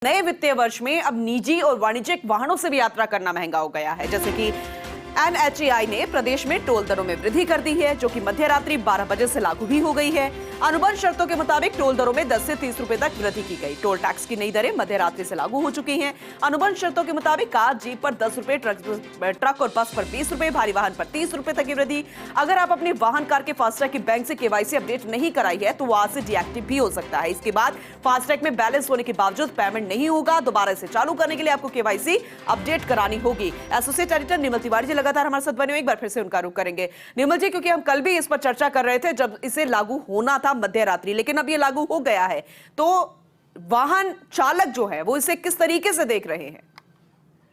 नए वित्तीय वर्ष में अब निजी और वाणिज्यिक वाहनों से भी यात्रा करना महंगा हो गया है। जैसे कि NHAI ने प्रदेश में टोल दरों में वृद्धि कर दी है, जो कि मध्य रात्रि 12 बजे से लागू भी हो गई है। अनुबंध शर्तों के मुताबिक टोल दरों में 10 से 30 रुपए तक वृद्धि की गई। टोल टैक्स की नई दरें मध्य रात्रि से लागू हो चुकी हैं। अनुबंध शर्तों के मुताबिक कार जीप पर 10 रुपए, ट्रक और बस पर 20 रुपए, भारी वाहन पर 30 रुपए तक की वृद्धि। अगर आप अपनी वाहन कार के फास्टैग की बैंक से KYC अपडेट नहीं कराई है तो वो आज से डीएक्टिव भी हो सकता है। इसके बाद फास्टैग में बैलेंस होने के बावजूद पेमेंट नहीं होगा। दोबारा इसे चालू करने के लिए आपको KYC अपडेट करानी होगी। एसोसिएट एडिटर निर्मल तिवारी जी लगातार हमारे साथ बने हुए, एक बार फिर से उनका रुख करेंगे। निर्मल जी, क्योंकि हम कल भी इस पर चर्चा कर रहे थे जब इसे लागू होना था मध्य रात्रि, लेकिन अब ये लागू हो गया है, तो वाहन चालक जो है वो इसे किस तरीके से देख रहे हैं?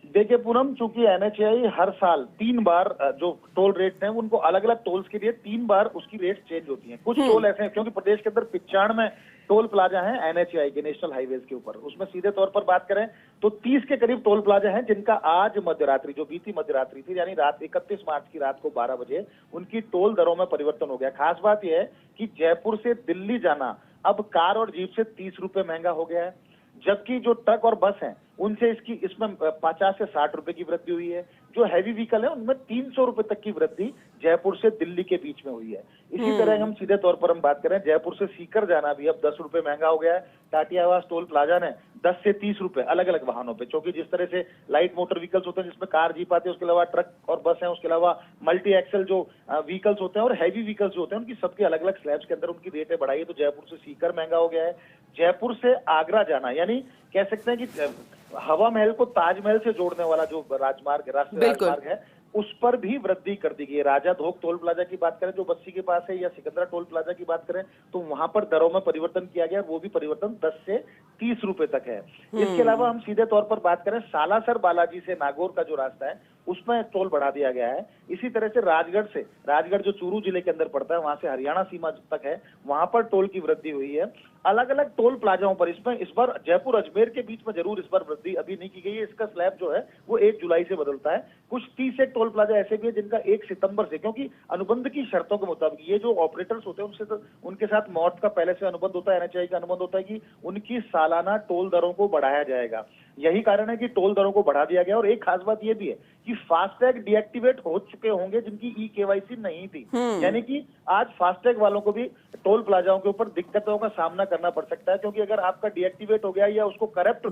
देखिए पूनम, चूंकि NHAI हर साल 3 बार जो टोल रेट हैं उनको अलग अलग टोल्स के लिए 3 बार उसकी रेट चेंज होती हैं। कुछ टोल ऐसे हैं, क्योंकि प्रदेश के अंदर 95 टोल प्लाजा हैं NHAI के नेशनल हाईवेज के ऊपर। उसमें सीधे तौर पर बात करें तो 30 के करीब टोल प्लाजा हैं जिनका आज मध्यरात्रि, जो बीती मध्यरात्रि थी यानी रात 31 मार्च की रात को 12 बजे उनकी टोल दरों में परिवर्तन हो गया। खास बात यह है कि जयपुर से दिल्ली जाना अब कार और जीप से 30 रुपए महंगा हो गया है, जबकि जो ट्रक और बस हैं उनसे इसमें 50 से 60 रुपए की वृद्धि हुई है। जो हैवी व्हीकल है उनमें 300 रुपए तक की वृद्धि जयपुर से दिल्ली के बीच में हुई है। इसी तरह हम सीधे तौर पर हम बात करें, जयपुर से सीकर जाना भी अब 10 रुपए महंगा हो गया है। टाटिया आवास टोल प्लाजा ने 10 से 30 रुपए अलग अलग वाहनों पे, क्योंकि जिस तरह से लाइट मोटर व्हीकल्स होते हैं जिसमें कार जीप आती है, उसके अलावा ट्रक और बस है, उसके अलावा मल्टी एक्सल जो व्हीकल्स होते हैं और हैवी व्हीकल्स जो होते हैं उनकी सबके अलग अलग स्लैब्स के अंदर उनकी रेटें बढ़ाई है। तो जयपुर से सीकर महंगा हो गया है। जयपुर से आगरा जाना, यानी कह सकते हैं कि हवा महल को ताजमहल से जोड़ने वाला जो राजमार्ग, राष्ट्रीय राजमार्ग है, उस पर भी वृद्धि कर दी गई है। राजा भोग टोल प्लाजा की बात करें जो बस्सी के पास है, या सिकंदरा टोल प्लाजा की बात करें तो वहां पर दरों में परिवर्तन किया गया, वो भी परिवर्तन 10 से 30 रुपए तक है। इसके अलावा हम सीधे तौर पर बात करें, सालासर बालाजी से नागौर का जो रास्ता है उसमें टोल बढ़ा दिया गया है। इसी तरह से राजगढ़ जो चूरू जिले के अंदर पड़ता है, वहां से हरियाणा सीमा तक है, वहां पर टोल की वृद्धि हुई है। अलग अलग टोल प्लाजाओं पर इसमें इस बार जयपुर अजमेर के बीच में जरूर इस बार वृद्धि अभी नहीं की गई है। इसका स्लैब जो है वो 1 जुलाई से बदलता है। कुछ 30 एक टोल प्लाजा ऐसे भी है जिनका 1 सितंबर से, क्योंकि अनुबंध की शर्तों के मुताबिक ये जो ऑपरेटर्स होते हैं उनसे तो उनके साथ मौत का पहले से अनुबंध होता है। NHAI का अनुबंध होता है कि उनकी सालाना टोल दरों को बढ़ाया जाएगा। यही कारण है कि टोल दरों को बढ़ा दिया गया। और एक खास बात यह भी है कि फास्टैग डीएक्टिवेट हो चुके होंगे जिनकी KYC नहीं थी, यानी कि आज फास्टैग वालों को भी टोल प्लाजाओं के ऊपर दिक्कतों का सामना करना पड़ सकता है, क्योंकि अगर आपका डीएक्टिवेट हो गया या उसको करप्ट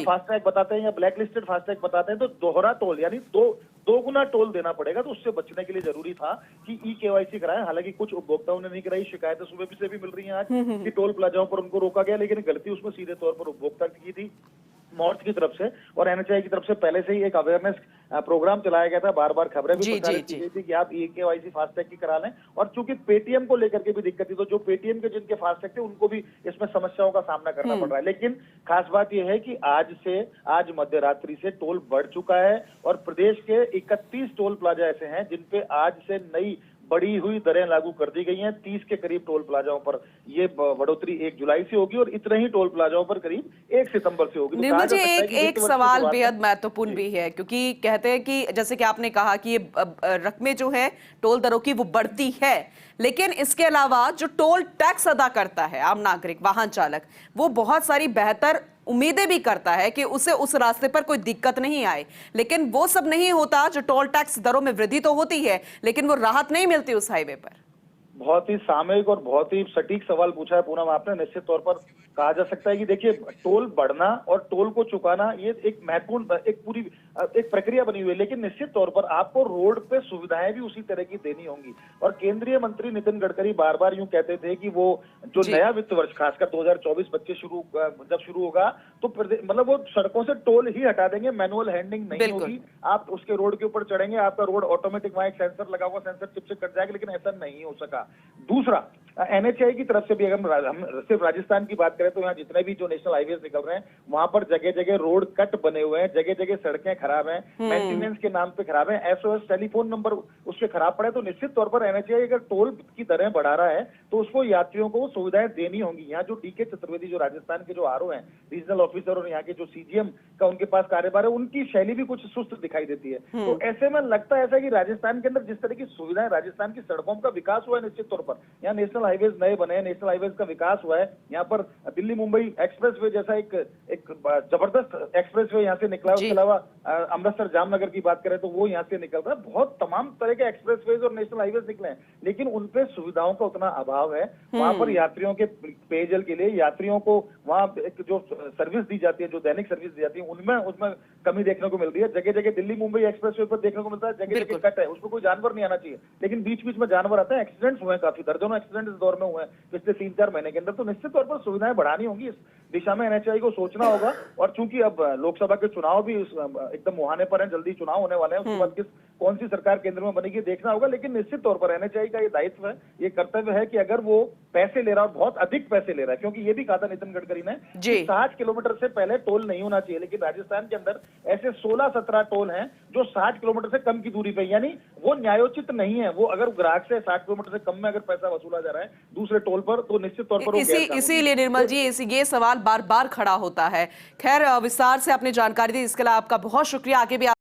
फास्टैग बताते हैं या ब्लैकलिस्टेड फास्टैग बताते हैं तो दोहरा टोल यानी दो गुना टोल देना पड़ेगा। तो उससे बचने के लिए जरूरी था कि KYC कराएं। हालांकि कुछ उपभोक्ताओं ने नहीं कराई, शिकायतें सुबह से भी मिल रही हैं आज कि टोल प्लाजाओं पर उनको रोका गया, लेकिन गलती उसमें सीधे तौर पर उपभोक्ता की थी मॉर्च की तरफ से। और NHAI की तरफ से पहले से ही एक अवेयरनेस प्रोग्राम चलाया गया था, बार बार खबरें भी प्रचारित की गई थी कि आप KYC फास्टैग की करा लें। और चूंकि पेटीएम को लेकर के भी दिक्कत थी, तो जो पेटीएम के जिनके फास्टैग थे उनको भी इसमें समस्याओं का सामना करना पड़ रहा है। लेकिन खास बात यह है कि आज मध्य रात्रि से टोल बढ़ चुका है और प्रदेश के 31 टोल प्लाजा ऐसे हैं जिनपे आज से नई बढ़ी हुई दरें लागू कर दी गई हैं। 30 के करीब टोल प्लाजाओं पर ये बढ़ोतरी 1 जुलाई से होगी और इतने ही टोल प्लाजाओं पर करीब 1 सितंबर से होगी। निर्मल जी, एक सवाल बेहद महत्वपूर्ण भी है, क्योंकि कहते हैं कि जैसे कि आपने कहा कि ये रकमें जो है टोल दरों की वो बढ़ती है, लेकिन इसके अलावा जो टोल टैक्स अदा करता है आम नागरिक, वाहन चालक, वो बहुत सारी बेहतर उम्मीदें भी करता है कि उसे उस रास्ते पर कोई दिक्कत नहीं आए, लेकिन वो सब नहीं होता। जो टोल टैक्स दरों में वृद्धि तो होती है लेकिन वो राहत नहीं मिलती उस हाईवे पर। बहुत ही सामयिक और बहुत ही सटीक सवाल पूछा है पूनम आपने। निश्चित तौर पर कहा जा सकता है कि देखिए, टोल बढ़ना और टोल को चुकाना ये एक महत्वपूर्ण एक प्रक्रिया बनी हुई है, लेकिन निश्चित तौर पर आपको रोड पे सुविधाएं भी उसी तरह की देनी होंगी। और केंद्रीय मंत्री नितिन गडकरी बार बार यूं कहते थे कि वो जो नया वित्त वर्ष खासकर 2024-25 जब शुरू होगा तो मतलब वो सड़कों से टोल ही हटा देंगे, मैनुअल हैंडलिंग नहीं होगी। आप उसके रोड के ऊपर चढ़ेंगे, आपका रोड ऑटोमेटिक, वहां एक सेंसर लगा हुआ, सेंसर चिप से कट जाएगा, लेकिन ऐसा नहीं हो सका। दूसरा, NHAI की तरफ से भी अगर हम सिर्फ राजस्थान की बात करें तो यहाँ जितने भी जो नेशनल हाईवेज निकल रहे हैं वहां पर जगह जगह रोड कट बने हुए हैं, जगह जगह सड़कें खराब हैं, मेंटेनेंस के नाम पे खराब है, SOS टेलीफोन नंबर उसके खराब पड़े। तो निश्चित तौर पर NHAI अगर टोल की दरें बढ़ा रहा है तो उसको यात्रियों को सुविधाएं देनी होंगी। यहाँ जो DK चतुर्वेदी जो राजस्थान के जो RO हैं, रीजनल ऑफिसर, और यहाँ के जो CGM का उनके पास कार्यभार है, उनकी शैली भी कुछ सुस्त दिखाई देती है। तो ऐसे में लगता है ऐसा कि राजस्थान के अंदर जिस तरह की सुविधाएं, राजस्थान की सड़कों का विकास हुआ है, निश्चित तौर पर यहाँ नेशनल नेशनल हाईवेज नए बने हैं, नेशनल हाईवेज का विकास हुआ है। यहाँ पर दिल्ली मुंबई एक्सप्रेसवे जैसा एक जबरदस्त एक्सप्रेसवे यहाँ से निकला है। जी। उसके अलावा अमृतसर जामनगर की बात करें तो वो यहाँ से निकल रहा है। बहुत तमाम तरह के एक्सप्रेसवेज और नेशनल हाईवेज निकले हैं, लेकिन उनपे सुविधाओं का उतना अभाव है। वहां पर यात्रियों के पेयजल के लिए यात्रियों को वहां एक जो सर्विस दी जाती है, जो दैनिक सर्विस दी जाती है, उसमें कमी देखने को मिल रही है। जगह जगह दिल्ली मुंबई एक्सप्रेसवे पर देखने को मिलता है, जगह जगह कट है, उसमें कोई जानवर नहीं आना चाहिए, लेकिन बीच बीच में जानवर आते हैं। एक्सीडेंट्स हुए हैं, काफी दर्जनों एक्सीडेंट इस दौर में हुए हैं पिछले 3-4 महीने के अंदर। तो निश्चित तौर पर सुविधाएं बढ़ानी होंगी, इस दिशा में एनएचएआई को सोचना होगा। और चूंकि अब लोकसभा के चुनाव भी एकदम मुहाने पर हैं, जल्दी चुनाव होने वाले हैं, उसके बाद कौन सी सरकार केंद्र में बनेगी देखना होगा। लेकिन निश्चित तौर पर एनएचएआई का ये दायित्व है, ये कर्तव्य है कि अगर वो पैसे ले रहा है, बहुत अधिक पैसे ले रहा है, क्योंकि ये भी कहा था नितिन गडकरी ने जी। 60 किलोमीटर से पहले टोल नहीं होना चाहिए, लेकिन राजस्थान के अंदर ऐसे 16-17 टोल हैं जो 60 किलोमीटर से कम की दूरी पे, यानी वो न्यायोचित नहीं है। वो अगर ग्राहक से 60 किलोमीटर से कम में अगर पैसा वसूला जा रहा है दूसरे टोल पर, तो निश्चित तौर पर इसीलिए निर्मल जी ये सवाल बार बार खड़ा होता है। खैर विस्तार से आपने जानकारी दी, इसके लिए आपका बहुत शुक्रिया। आगे भी